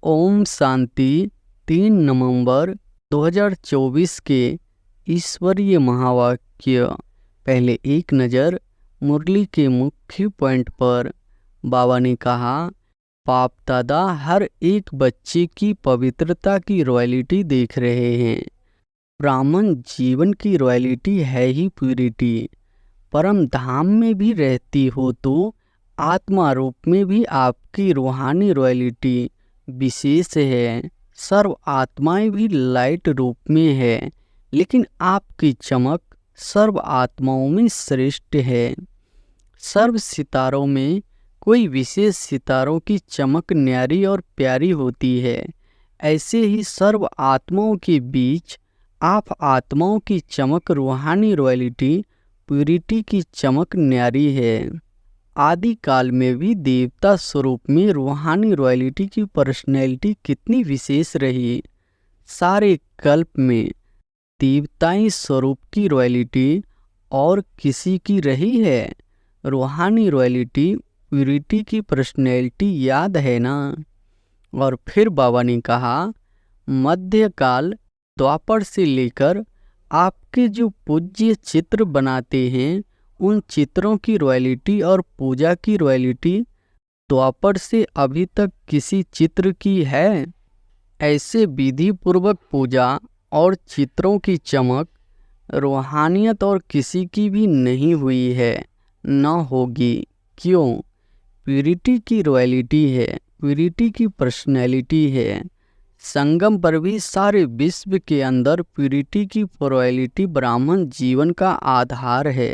ओम शांति। 3 नवंबर 2024 के ईश्वरीय महावाक्य। पहले एक नज़र मुरली के मुख्य पॉइंट पर। बाबा ने कहा, बाप दादा हर एक बच्चे की पवित्रता की रॉयल्टी देख रहे हैं। ब्राह्मण जीवन की रॉयल्टी है ही प्यूरिटी। परम धाम में भी रहती हो तो आत्मा रूप में भी आपकी रूहानी रॉयल्टी विशेष है। सर्व आत्माएं भी लाइट रूप में है, लेकिन आपकी चमक सर्व आत्माओं में श्रेष्ठ है। सर्व सितारों में कोई विशेष सितारों की चमक न्यारी और प्यारी होती है। ऐसे ही सर्व आत्माओं के बीच आप आत्माओं की चमक रूहानी रॉयल्टी प्यूरिटी की चमक न्यारी है। आदि काल में भी देवता स्वरूप में रूहानी रॉयल्टी की पर्सनैलिटी कितनी विशेष रही। सारे कल्प में देवताई स्वरूप की रॉयल्टी और किसी की रही है। रूहानी रॉयल्टी प्यूरिटी की पर्सनैलिटी याद है ना। और फिर बाबा ने कहा, मध्यकाल द्वापर से लेकर आपके जो पूज्य चित्र बनाते हैं, उन चित्रों की रॉयल्टी और पूजा की रॉयल्टी द्वापर से अभी तक किसी चित्र की है। ऐसे विधि पूर्वक पूजा और चित्रों की चमक रूहानियत और किसी की भी नहीं हुई है, न होगी। क्यों? प्यूरिटी की रॉयल्टी है, प्यूरिटी की पर्सनैलिटी है। संगम पर भी सारे विश्व के अंदर प्यूरिटी की रॉयल्टी ब्राह्मण जीवन का आधार है।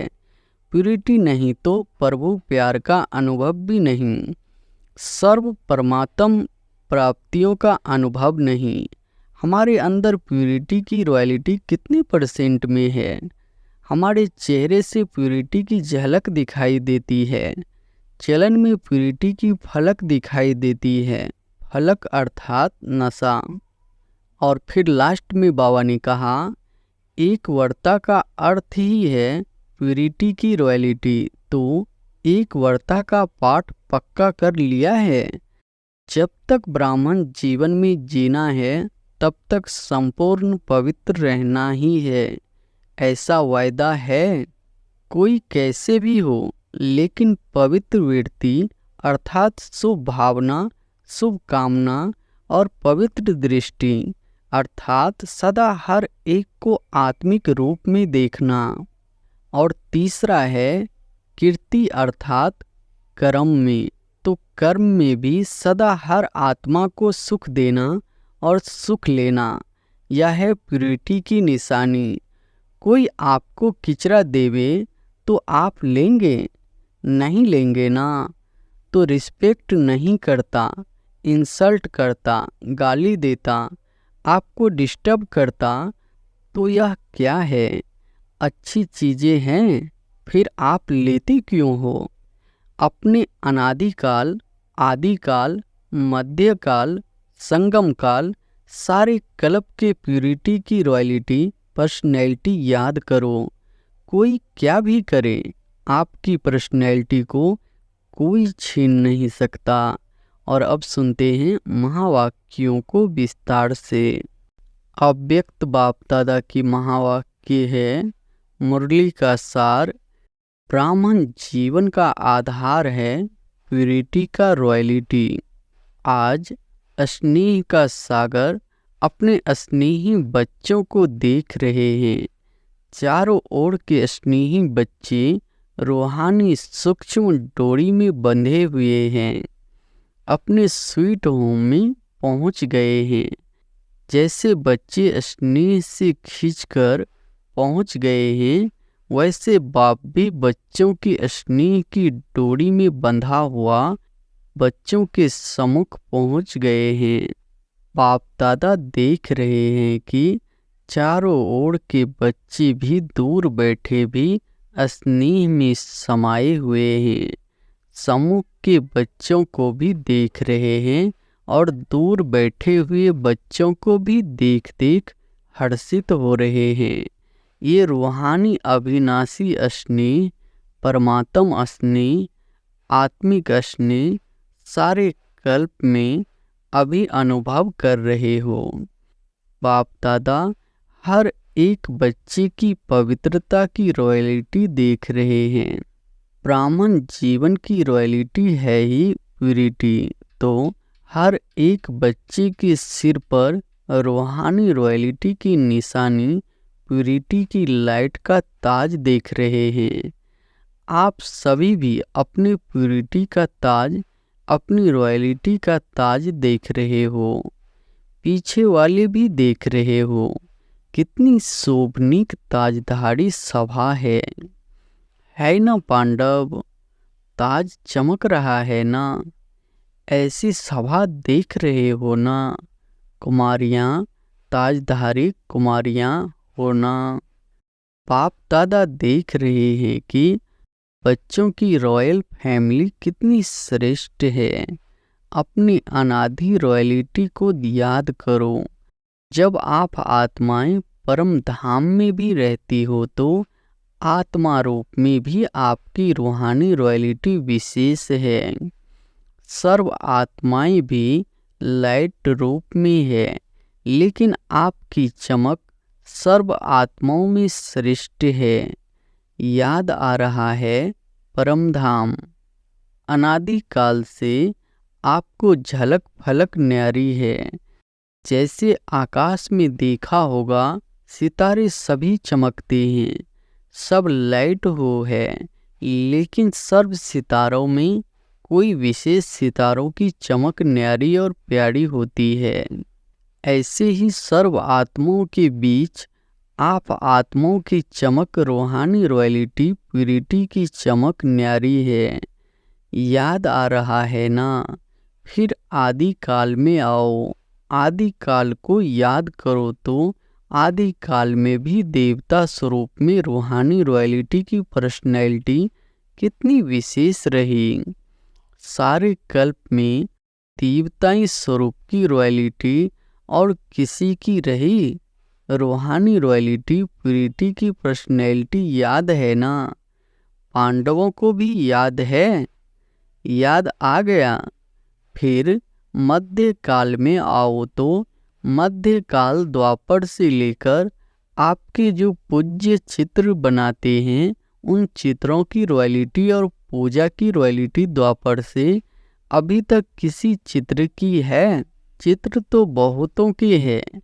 प्यूरिटी नहीं तो प्रभु प्यार का अनुभव भी नहीं, सर्व परमात्म प्राप्तियों का अनुभव नहीं। हमारे अंदर प्यूरिटी की रॉयल्टी कितने % में है? हमारे चेहरे से प्यूरिटी की झलक दिखाई देती है। चलन में प्यूरिटी की फलक दिखाई देती है। फलक अर्थात नशा। और फिर लास्ट में बाबा ने कहा, एक वर्ता का अर्थ ही है प्यूरिटी की रॉयल्टी। तो एक वर्ता का पाठ पक्का कर लिया है। जब तक ब्राह्मण जीवन में जीना है, तब तक संपूर्ण पवित्र रहना ही है। ऐसा वायदा है। कोई कैसे भी हो, लेकिन पवित्र वृत्ति अर्थात शुभ भावना, शुभ कामना और पवित्र दृष्टि अर्थात सदा हर एक को आत्मिक रूप में देखना। और तीसरा है कीर्ति अर्थात कर्म में। तो कर्म में भी सदा हर आत्मा को सुख देना और सुख लेना, यह है प्यूरिटी की निशानी। कोई आपको किचरा देवे तो आप लेंगे? नहीं लेंगे ना। तो रिस्पेक्ट नहीं करता, इंसल्ट करता, गाली देता, आपको डिस्टर्ब करता, तो यह क्या है? अच्छी चीज़ें हैं, फिर आप लेते क्यों हो? अपने अनादिकाल, आदिकाल, मध्यकाल, संगम काल, सारे कल्प के प्यूरिटी की रॉयल्टी पर्सनैलिटी याद करो। कोई क्या भी करे, आपकी पर्सनैलिटी को कोई छीन नहीं सकता। और अब सुनते हैं महावाक्यों को विस्तार से। अव्यक्त बाप दादा की महावाक्य है, मुरली का सार। ब्राह्मण जीवन का आधार है प्यूरिटी का रॉयल्टी। आज स्नेह का सागर अपने स्नेही बच्चों को देख रहे हैं। चारों ओर के स्नेही बच्चे रूहानी सूक्ष्म डोरी में बंधे हुए हैं, अपने स्वीट होम में पहुंच गए हैं। जैसे बच्चे स्नेह से खींचकर पहुंच गए हैं, वैसे बाप भी बच्चों की स्नेह की डोरी में बंधा हुआ बच्चों के सम्मुख पहुंच गए हैं। बाप दादा देख रहे हैं कि चारों ओर के बच्चे भी दूर बैठे भी स्नेह में समाये हुए हैं। सम्मुख के बच्चों को भी देख रहे हैं और दूर बैठे हुए बच्चों को भी देख देख हर्षित हो रहे हैं। ये रूहानी अविनाशी स्नेह, परमात्म स्नेह, आत्मिक स्नेह सारे कल्प में अभी अनुभव कर रहे हो। बाप दादा हर एक बच्चे की पवित्रता की रॉयल्टी देख रहे हैं। ब्राह्मण जीवन की रॉयल्टी है ही प्यूरिटी, तो हर एक बच्चे के सिर पर रूहानी रॉयल्टी की निशानी प्यूरिटी की लाइट का ताज देख रहे हैं। आप सभी भी अपनी प्यूरिटी का ताज, अपनी रॉयल्टी का ताज देख रहे हो। पीछे वाले भी देख रहे हो। कितनी शोभनीक ताजधारी सभा है ना पांडव? ताज चमक रहा है ना? ऐसी सभा देख रहे हो ना? कुमारियाँ, ताजधारी कुमारियाँ हो ना? बाप दादा देख रहे हैं कि बच्चों की रॉयल फैमिली कितनी श्रेष्ठ है। अपनी अनादि रॉयल्टी को याद करो। जब आप आत्माएं परम धाम में भी रहती हो तो आत्मा रूप में भी आपकी रूहानी रॉयल्टी विशेष है। सर्व आत्माएं भी लाइट रूप में है, लेकिन आपकी चमक सर्व आत्माओं में श्रेष्ठ है। याद आ रहा है परम धाम। अनादि काल से आपको झलक फलक न्यारी है। जैसे आकाश में देखा होगा सितारे सभी चमकते हैं, सब लाइट हो है, लेकिन सर्व सितारों में कोई विशेष सितारों की चमक न्यारी और प्यारी होती है। ऐसे ही सर्व आत्माओं के बीच आप आत्माओं की चमक रूहानी रॉयल्टी प्यूरिटी की चमक न्यारी है। याद आ रहा है ना? फिर आदि काल में आओ। आदि काल को याद करो तो आदि काल में भी देवता स्वरूप में रूहानी रॉयल्टी की पर्सनैलिटी कितनी विशेष रही। सारे कल्प में देवताई स्वरूप की रॉयल्टी और किसी की रही? रूहानी रॉयल्टी प्यूरिटी की पर्सनैलिटी याद है ना? पांडवों को भी याद है? याद आ गया? फिर मध्य काल में आओ तो मध्य काल द्वापर से लेकर आपके जो पूज्य चित्र बनाते हैं उन चित्रों की रॉयल्टी और पूजा की रॉयल्टी द्वापर से अभी तक किसी चित्र की है? चित्र तो बहुतों के हैं,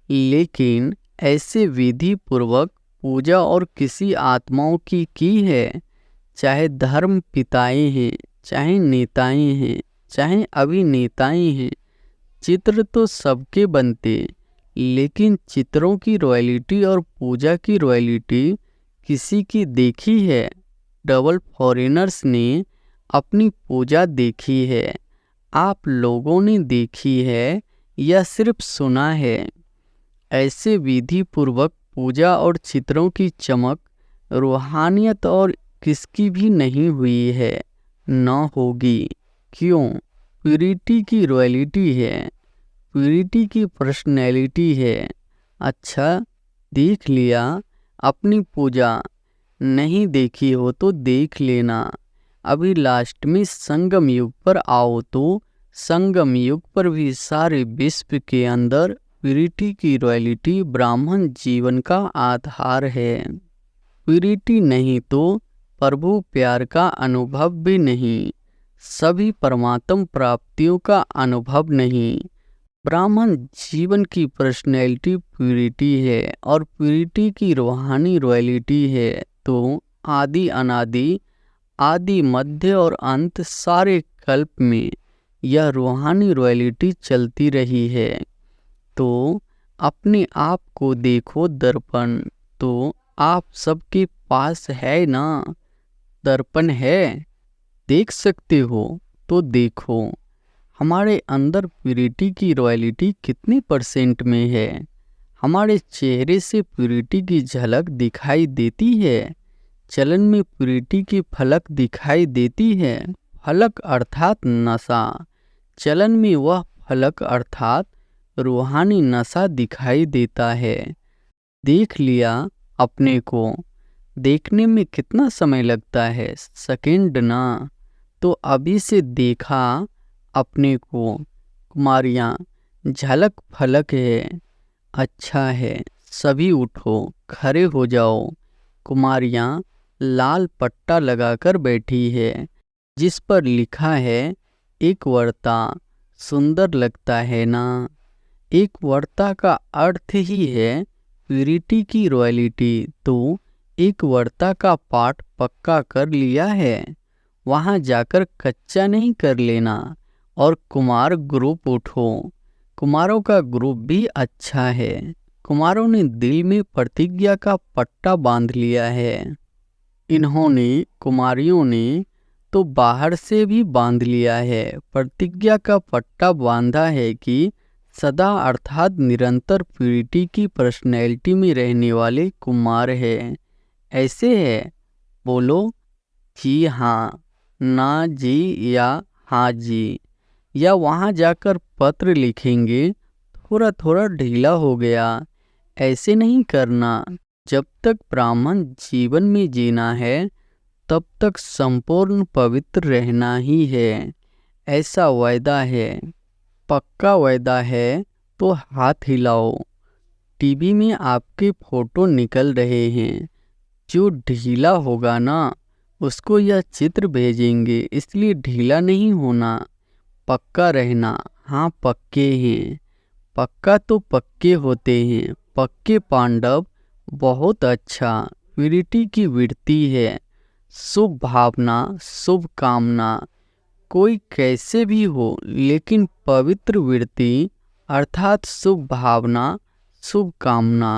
लेकिन ऐसे विधि पूर्वक पूजा और किसी आत्माओं की है? चाहे धर्म पिताएं हैं, चाहे नेताएं हैं, चाहे अभिनेताएं हैं, चित्र तो सबके बनते, लेकिन चित्रों की रॉयल्टी और पूजा की रॉयल्टी किसी की देखी है? डबल फॉरेनर्स ने अपनी पूजा देखी है, आप लोगों ने देखी है या सिर्फ सुना है? ऐसे विधि पूर्वक पूजा और चित्रों की चमक रूहानियत और किसकी भी नहीं हुई है, न होगी। क्यों? प्यूरिटी की रॉयल्टी है, प्यूरिटी की पर्सनैलिटी है। अच्छा, देख लिया? अपनी पूजा नहीं देखी हो तो देख लेना। अभी लास्ट में संगम युग पर आओ तो संगम युग पर भी सारे विश्व के अंदर प्यूरिटी की रॉयल्टी ब्राह्मण जीवन का आधार है। प्यूरिटी नहीं तो प्रभु प्यार का अनुभव भी नहीं, सभी परमात्म प्राप्तियों का अनुभव नहीं। ब्राह्मण जीवन की पर्सनैलिटी प्यूरिटी है और प्यूरिटी की रूहानी रॉयल्टी है। तो आदि अनादि, आदि मध्य और अंत सारे कल्प में यह रूहानी रॉयल्टी चलती रही है। तो अपने आप को देखो दर्पण, तो आप सबके पास है ना? दर्पण है, देख सकते हो तो देखो हमारे अंदर प्यूरिटी की रॉयल्टी कितने % में है। हमारे चेहरे से प्यूरिटी की झलक दिखाई देती है। चलन में प्यूरिटी की फलक दिखाई देती है। फलक अर्थात नशा, चलन में वह फलक अर्थात रूहानी नशा दिखाई देता है। देख लिया अपने को? देखने में कितना समय लगता है? सेकंड ना? तो अभी से देखा अपने को, कुमारियाँ, झलक फलक है। अच्छा है, सभी उठो, खड़े हो जाओ। कुमारियाँ लाल पट्टा लगाकर बैठी है, जिस पर लिखा है एक वर्ता। सुंदर लगता है ना। एक वर्ता का अर्थ ही है प्यूरिटी की रॉयलिटी। तो एक वर्ता का पाठ पक्का कर लिया है, वहाँ जाकर कच्चा नहीं कर लेना। और कुमार ग्रुप उठो। कुमारों का ग्रुप भी अच्छा है। कुमारों ने दिल में प्रतिज्ञा का पट्टा बांध लिया है। इन्होंने, कुमारियों ने तो बाहर से भी बांध लिया है। प्रतिज्ञा का पट्टा बांधा है कि सदा अर्थात निरंतर प्यूरिटी की पर्सनैलिटी में रहने वाले कुमार है। ऐसे है, बोलो जी हाँ, ना जी या हाँ जी। या वहाँ जाकर पत्र लिखेंगे, थोड़ा थोड़ा ढीला हो गया। ऐसे नहीं करना। जब तक ब्राह्मण जीवन में जीना है, तब तक संपूर्ण पवित्र रहना ही है। ऐसा वायदा है, पक्का वायदा है। तो हाथ हिलाओ। टीवी में आपके फोटो निकल रहे हैं। जो ढीला होगा ना, उसको यह चित्र भेजेंगे, इसलिए ढीला नहीं होना, पक्का रहना। हाँ, पक्के हैं। पक्का तो पक्के होते हैं। पक्के पांडव। बहुत अच्छा। प्यूरिटी की वृत्ति है, शुभ भावना, शुभ कामना। कोई कैसे भी हो, लेकिन पवित्र वृत्ति अर्थात शुभ भावना, शुभ कामना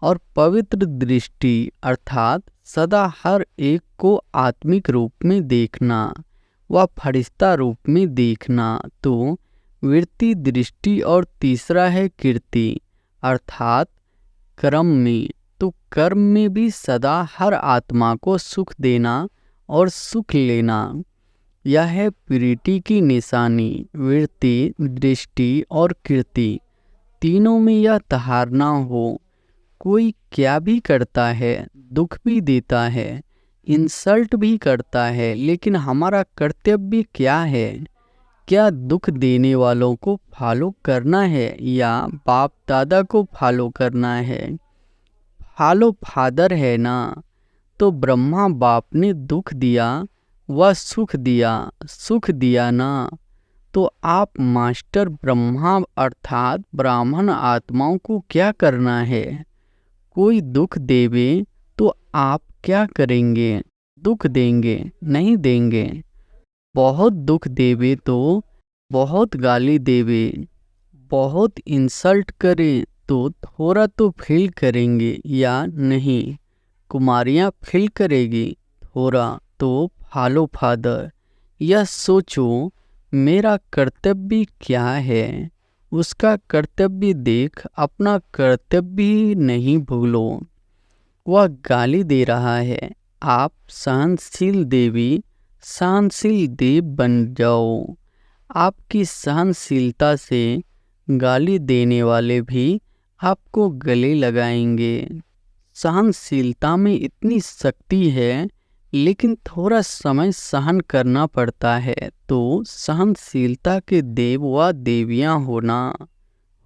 और पवित्र दृष्टि अर्थात सदा हर एक को आत्मिक रूप में देखना व फरिश्ता रूप में देखना। तो वृत्ति, दृष्टि और तीसरा है कीर्ति अर्थात कर्म में। तो कर्म में भी सदा हर आत्मा को सुख देना और सुख लेना, यह है प्यूरिटी की निशानी। वृत्ति, दृष्टि और कीर्ति तीनों में यह धारणा हो। कोई क्या भी करता है, दुख भी देता है, इंसल्ट भी करता है, लेकिन हमारा कर्तव्य क्या है? क्या दुख देने वालों को फॉलो करना है या बाप दादा को फॉलो करना है? फॉलो फादर है ना। तो ब्रह्मा बाप ने दुख दिया व सुख दिया, सुख दिया ना। तो आप मास्टर ब्रह्मा अर्थात ब्राह्मण आत्माओं को क्या करना है? कोई दुख देवे तो आप क्या करेंगे? दुख देंगे? नहीं देंगे। बहुत दुख देवे तो बहुत गाली देवे, बहुत इंसल्ट करे तो थोड़ा तो फील करेंगे या नहीं? कुमारियाँ फील करेगी थोड़ा तो फॉलो फादर। यह सोचो मेरा कर्तव्य क्या है, उसका कर्तव्य देख अपना कर्तव्य नहीं भूलो। वह गाली दे रहा है, आप सहनशील देवी, सहनशील देव बन जाओ। आपकी सहनशीलता से गाली देने वाले भी आपको गले लगाएंगे। सहनशीलता में इतनी शक्ति है, लेकिन थोड़ा समय सहन करना पड़ता है। तो सहनशीलता के देव व देवियाँ होना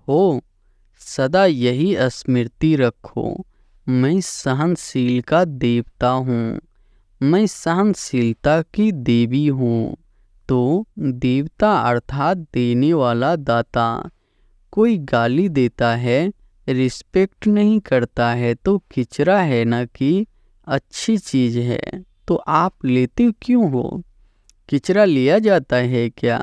हो, सदा यही स्मृति रखो। मैं सहनशील का देवता हूँ, मैं सहनशीलता की देवी हूँ। तो देवता अर्थात देने वाला दाता। कोई गाली देता है, रिस्पेक्ट नहीं करता है तो किचरा है ना कि अच्छी चीज़ है। तो आप लेते क्यों हो? किचरा लिया जाता है क्या?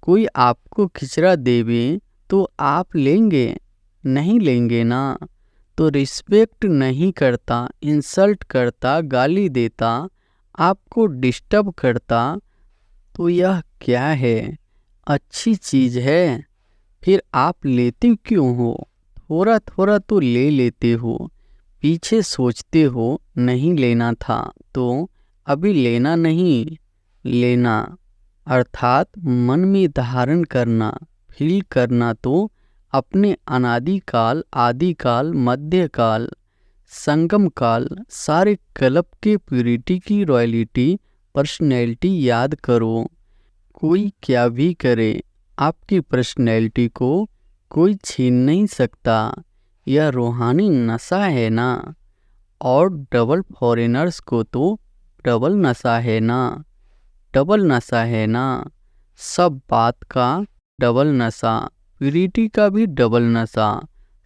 कोई आपको किचरा देवे तो आप लेंगे? नहीं लेंगे ना। तो रिस्पेक्ट नहीं करता, इंसल्ट करता, गाली देता, आपको डिस्टर्ब करता, तो यह क्या है? अच्छी चीज़ है। फिर आप लेते क्यों हो? थोड़ा थोड़ा तो ले लेते हो, पीछे सोचते हो नहीं लेना था, तो अभी लेना नहीं, लेना अर्थात मन में धारण करना, फील करना। तो अपने अनादिकाल, आदिकाल, मध्यकाल, संगम काल, सारे कल्प के प्यूरिटी की रॉयलिटी, पर्सनैलिटी याद करो। कोई क्या भी करे, आपकी पर्सनैलिटी को कोई छीन नहीं सकता। यह रूहानी नशा है ना। और डबल फॉरेनर्स को तो डबल नशा है ना। डबल नशा है ना। सब बात का डबल नशा, प्यूरिटी का भी डबल नशा,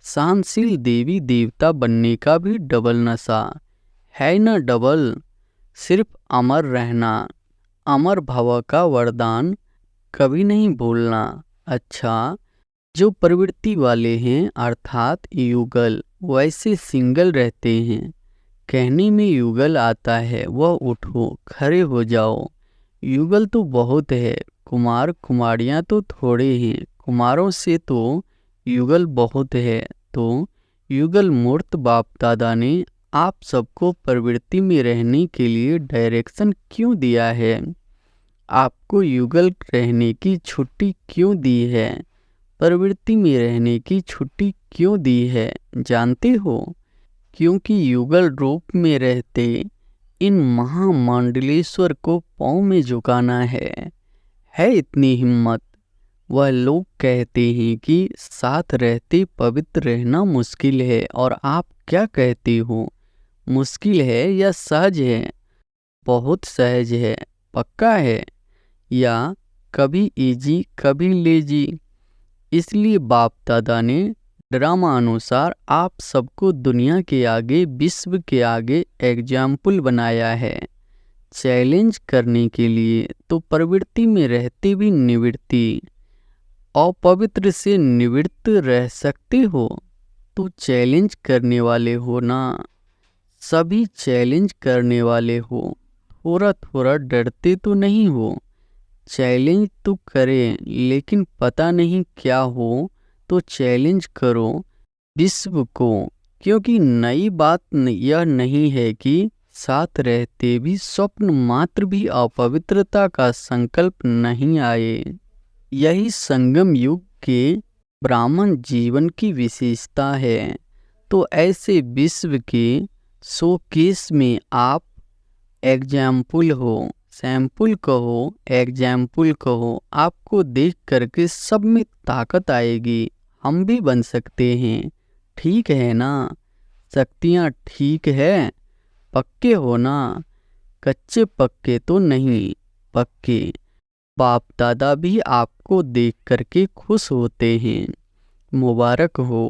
सहनशील देवी देवता बनने का भी डबल नशा है ना। डबल सिर्फ अमर रहना, अमर भव का वरदान कभी नहीं भूलना। अच्छा, जो प्रवृत्ति वाले हैं अर्थात युगल, वैसे सिंगल रहते हैं। कहने में युगल आता है, वह उठो खड़े हो जाओ। युगल तो बहुत है, कुमार कुमारियाँ तो थोड़े हैं। कुमारों से तो युगल बहुत है। तो युगल मूर्त बाप दादा ने आप सबको प्रवृत्ति में रहने के लिए डायरेक्शन क्यों दिया है? आपको युगल रहने की छुट्टी क्यों दी है? प्रवृत्ति में रहने की छुट्टी क्यों दी है जानते हो? क्योंकि युगल रूप में रहते इन महामंडलेश्वर को पाँव में झुकाना है इतनी हिम्मत। वह लोग कहते हैं कि साथ रहते पवित्र रहना मुश्किल है, और आप क्या कहते हो? मुश्किल है या सहज है? बहुत सहज है। पक्का है? या कभी इजी कभी लेजी? इसलिए बाप दादा ने ड्रामा अनुसार आप सबको दुनिया के आगे, विश्व के आगे एग्जाम्पल बनाया है, चैलेंज करने के लिए। तो प्रवृत्ति में रहते भी निवृत्ति, अपवित्र से निवृत्त रह सकते हो। तो चैलेंज करने वाले हो ना। सभी चैलेंज करने वाले हो। थोड़ा थोड़ा डरते तो नहीं हो। चैलेंज तो करें, लेकिन पता नहीं क्या हो तो चैलेंज करो विश्व को। क्योंकि नई बात यह नहीं है कि साथ रहते भी स्वप्न मात्र भी अपवित्रता का संकल्प नहीं आए। यही संगम युग के ब्राह्मण जीवन की विशेषता है। तो ऐसे विश्व के शोकेस में आप एग्जाम्पल हो, सैंपल कहो, एग्जाम्पल कहो। आपको देख करके सब में ताकत आएगी। हम भी बन सकते हैं। ठीक है ना? शक्तियाँ ठीक है? पक्के हो ना? कच्चे पक्के तो नहीं, पक्के। बाप दादा भी आपको देख करके खुश होते हैं। मुबारक हो।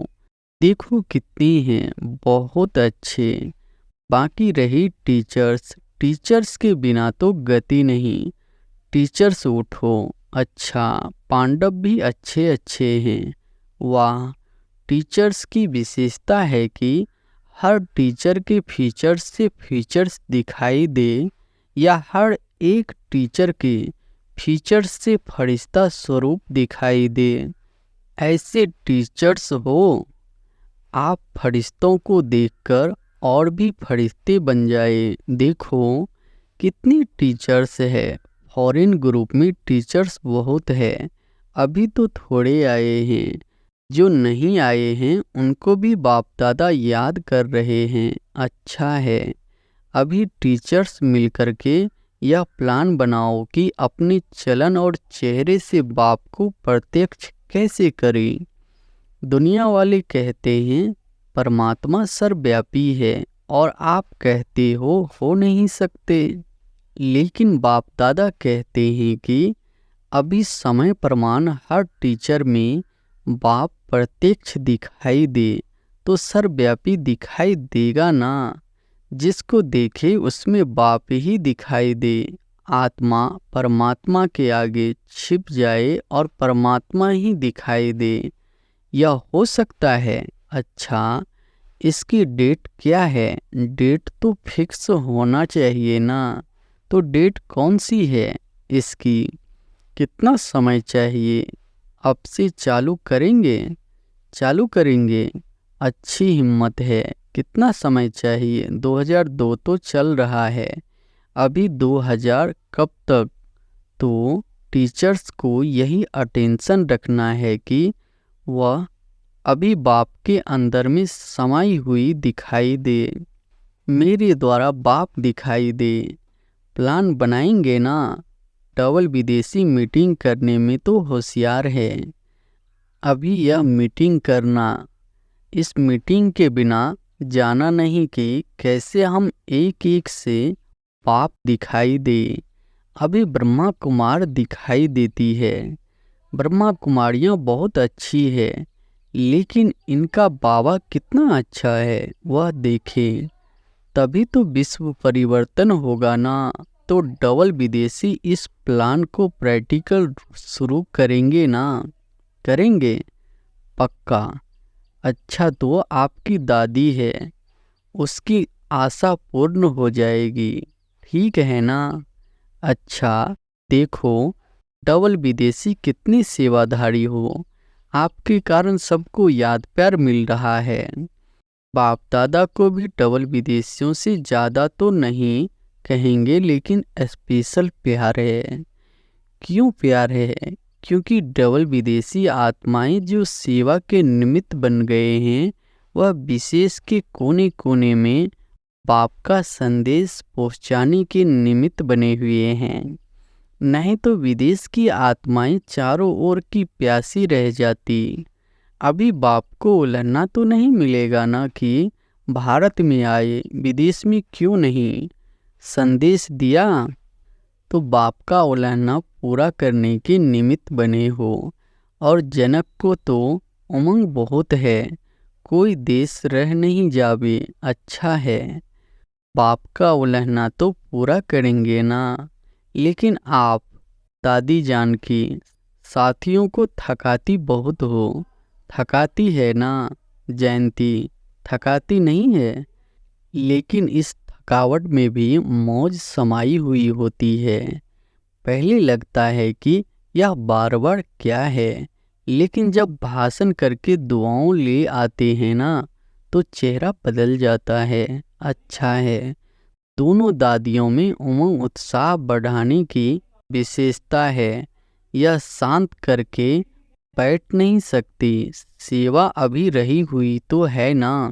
देखो कितनी हैं, बहुत अच्छे। बाकी रही टीचर्स, टीचर्स के बिना तो गति नहीं। टीचर्स उठो। अच्छा, पांडव भी अच्छे अच्छे हैं। वाह! टीचर्स की विशेषता है कि हर टीचर के फीचर्स से फीचर्स दिखाई दे, या हर एक टीचर के फीचर्स से फरिश्ता स्वरूप दिखाई दे। ऐसे टीचर्स हो, आप फरिश्तों को देखकर और भी फरिश्ते बन जाए। देखो कितनी टीचर्स है। फॉरेन ग्रुप में टीचर्स बहुत है। अभी तो थोड़े आए हैं। जो नहीं आए हैं उनको भी बाप दादा याद कर रहे हैं। अच्छा है। अभी टीचर्स मिलकर के यह प्लान बनाओ कि अपने चलन और चेहरे से बाप को प्रत्यक्ष कैसे करें। दुनिया वाले कहते हैं परमात्मा सर्वव्यापी है, और आप कहते हो नहीं सकते। लेकिन बाप दादा कहते हैं कि अभी समय प्रमाण हर टीचर में बाप प्रत्यक्ष दिखाई दे तो सर्वव्यापी दिखाई देगा ना। जिसको देखे उसमें बाप ही दिखाई दे। आत्मा परमात्मा के आगे छिप जाए और परमात्मा ही दिखाई दे। यह हो सकता है। अच्छा, इसकी डेट क्या है? डेट तो फिक्स होना चाहिए ना। तो डेट कौन सी है इसकी? कितना समय चाहिए? अब से चालू करेंगे? चालू करेंगे। अच्छी हिम्मत है। कितना समय चाहिए? 2002 तो चल रहा है, अभी 2000 कब तक? तो टीचर्स को यही अटेंशन रखना है कि वह अभी बाप के अंदर में समाई हुई दिखाई दे, मेरे द्वारा बाप दिखाई दे। प्लान बनाएंगे ना? डबल विदेशी मीटिंग करने में तो होशियार है। अभी यह मीटिंग करना, इस मीटिंग के बिना जाना नहीं कि कैसे हम एक एक से पाप दिखाई दे। अभी ब्रह्मा कुमार दिखाई देती है। ब्रह्मा कुमारियाँ बहुत अच्छी है, लेकिन इनका बाबा कितना अच्छा है वह देखें, तभी तो विश्व परिवर्तन होगा ना। तो डबल विदेशी इस प्लान को प्रैक्टिकल शुरू करेंगे ना? करेंगे पक्का। अच्छा, तो आपकी दादी है, उसकी आशा पूर्ण हो जाएगी, ठीक है ना? अच्छा, देखो डबल विदेशी कितनी सेवाधारी हो, आपके कारण सबको याद प्यार मिल रहा है। बाप दादा को भी डबल विदेशियों से ज़्यादा तो नहीं कहेंगे, लेकिन स्पेशल प्यार है। क्यों प्यार है? क्योंकि डबल विदेशी आत्माएं जो सेवा के निमित्त बन गए हैं, वह विशेष के कोने कोने में बाप का संदेश पहुंचाने के निमित्त बने हुए हैं। नहीं तो विदेश की आत्माएं चारों ओर की प्यासी रह जाती। अभी बाप को उलझना तो नहीं मिलेगा ना कि भारत में आए, विदेश में क्यों नहीं। संदेश दिया तो बाप का उलझना पूरा करने के निमित्त बने हो। और जनक को तो उमंग बहुत है, कोई देश रह नहीं जावे, अच्छा है। बाप का उलझना तो पूरा करेंगे ना। लेकिन आप दादी जान की साथियों को थकाती बहुत हो। थकाती है ना जयंती? थकाती नहीं है, लेकिन इस थकावट में भी मौज समाई हुई होती है। पहले लगता है कि यह बार बार क्या है, लेकिन जब भाषण करके दुआओं ले आते हैं ना, तो चेहरा बदल जाता है। अच्छा है। दोनों दादियों में उमंग उत्साह बढ़ाने की विशेषता है। यह शांत करके बैठ नहीं सकती, सेवा अभी रही हुई तो है ना।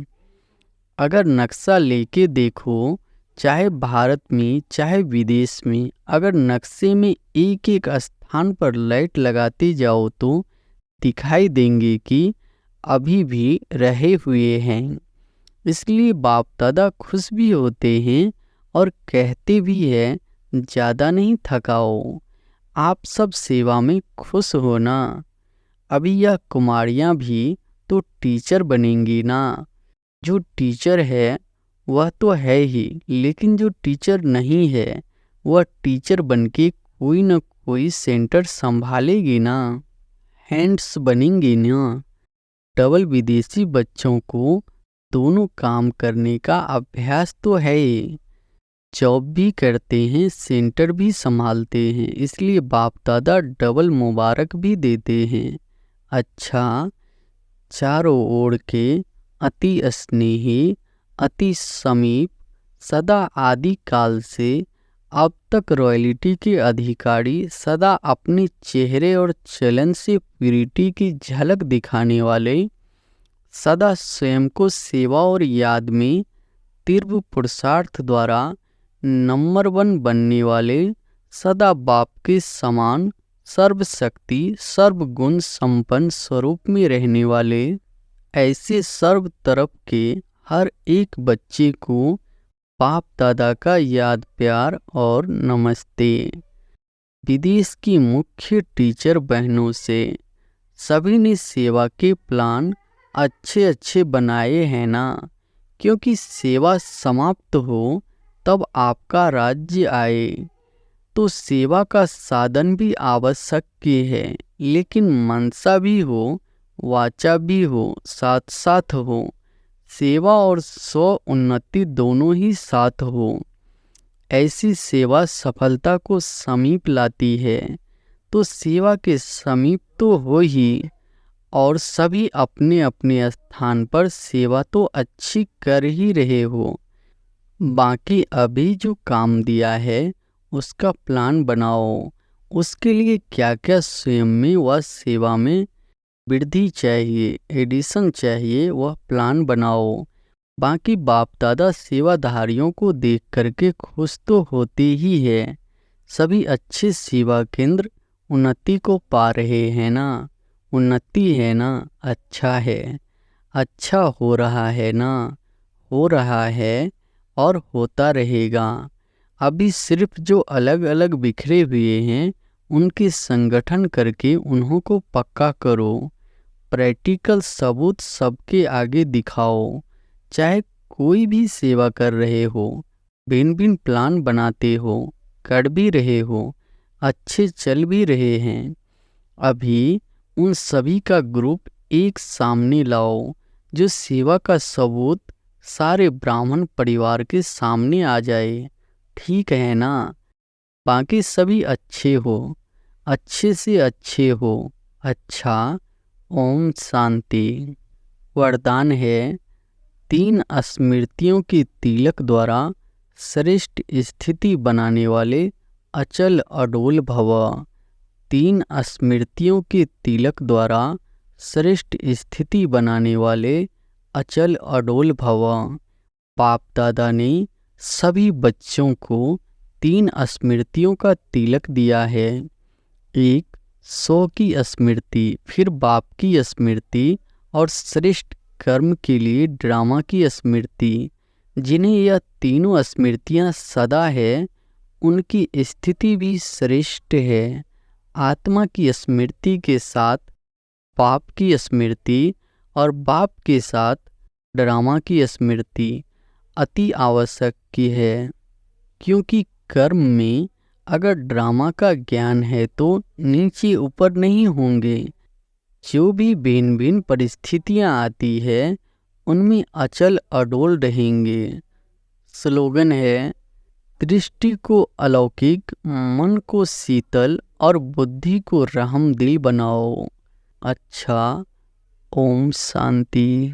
अगर नक्शा लेके देखो, चाहे भारत में चाहे विदेश में, अगर नक्शे में एक एक स्थान पर लाइट लगाते जाओ तो दिखाई देंगे कि अभी भी रहे हुए हैं। इसलिए बाप दादा खुश भी होते हैं और कहते भी हैं, ज़्यादा नहीं थकाओ, आप सब सेवा में खुश हो ना। अभी यह कुमारियाँ भी तो टीचर बनेंगी ना। जो टीचर है वह तो है ही, लेकिन जो टीचर नहीं है वह टीचर बनके कोई न कोई सेंटर संभालेगी ना, हैंड्स बनेंगी ना। डबल विदेशी बच्चों को दोनों काम करने का अभ्यास तो है ही, जॉब भी करते हैं, सेंटर भी संभालते हैं, इसलिए बाप दादा डबल मुबारक भी देते हैं। अच्छा, चारों ओर के अति स्नेही, अति समीप, सदा आदि काल से अब तक रॉयल्टी के अधिकारी, सदा अपने चेहरे और चलन से प्यूरिटी की झलक दिखाने वाले, सदा स्वयं को सेवा और याद में तीव्र पुरुषार्थ द्वारा नंबर 1 बनने वाले, सदा बाप के समान सर्वशक्ति सर्वगुण संपन्न स्वरूप में रहने वाले, ऐसे सर्व तरफ के हर एक बच्चे को बाप दादा का याद प्यार और नमस्ते। विदेश की मुख्य टीचर बहनों से सभी ने सेवा के प्लान अच्छे अच्छे बनाए हैं ना, क्योंकि सेवा समाप्त हो तब आपका राज्य आए। तो सेवा का साधन भी आवश्यक है, लेकिन मनसा भी हो, वाचा भी हो, साथ साथ हो। सेवा और स्व उन्नति दोनों ही साथ हो। ऐसी सेवा सफलता को समीप लाती है। तो सेवा के समीप तो हो ही, और सभी अपने अपने स्थान पर सेवा तो अच्छी कर ही रहे हो। बाकी अभी जो काम दिया है उसका प्लान बनाओ। उसके लिए क्या क्या स्वयं में व सेवा में वृद्धि चाहिए, एडिशन चाहिए, वह प्लान बनाओ। बाकी बाप दादा सेवाधारियों को देख करके खुश तो होते ही है। सभी अच्छे सेवा केंद्र उन्नति को पा रहे हैं ना? उन्नति है ना? अच्छा है। अच्छा हो रहा है ना? हो रहा है और होता रहेगा। अभी सिर्फ जो अलग अलग बिखरे हुए हैं उनके संगठन करके उन्हों को पक्का करो। प्रैक्टिकल सबूत सबके आगे दिखाओ। चाहे कोई भी सेवा कर रहे हो, भिन्न भिन्न प्लान बनाते हो, कर भी रहे हो, अच्छे चल भी रहे हैं, अभी उन सभी का ग्रुप एक सामने लाओ जो सेवा का सबूत सारे ब्राह्मण परिवार के सामने आ जाए। ठीक है ना? बाकी सभी अच्छे हो, अच्छे से अच्छे हो। अच्छा। ओम शांति। वरदान है, 3 स्मृतियों के तिलक द्वारा श्रेष्ठ स्थिति बनाने वाले अचल अडोल भव। 3 स्मृतियों के तिलक द्वारा श्रेष्ठ स्थिति बनाने वाले अचल अडोल भव। बाप दादा ने सभी बच्चों को 3 स्मृतियों का तिलक दिया है। एक 100 की स्मृति, फिर बाप की स्मृति और श्रेष्ठ कर्म के लिए ड्रामा की स्मृति। जिन्हें यह तीनों स्मृतियाँ सदा है, उनकी स्थिति भी श्रेष्ठ है। आत्मा की स्मृति के साथ बाप की स्मृति और बाप के साथ ड्रामा की स्मृति अति आवश्यक की है, क्योंकि कर्म में अगर ड्रामा का ज्ञान है तो नीचे ऊपर नहीं होंगे। जो भी भिन्न भिन्न परिस्थितियाँ आती है उनमें अचल अडोल रहेंगे। स्लोगन है, दृष्टि को अलौकिक, मन को शीतल और बुद्धि को रहमदिल बनाओ। अच्छा। ओम शांति।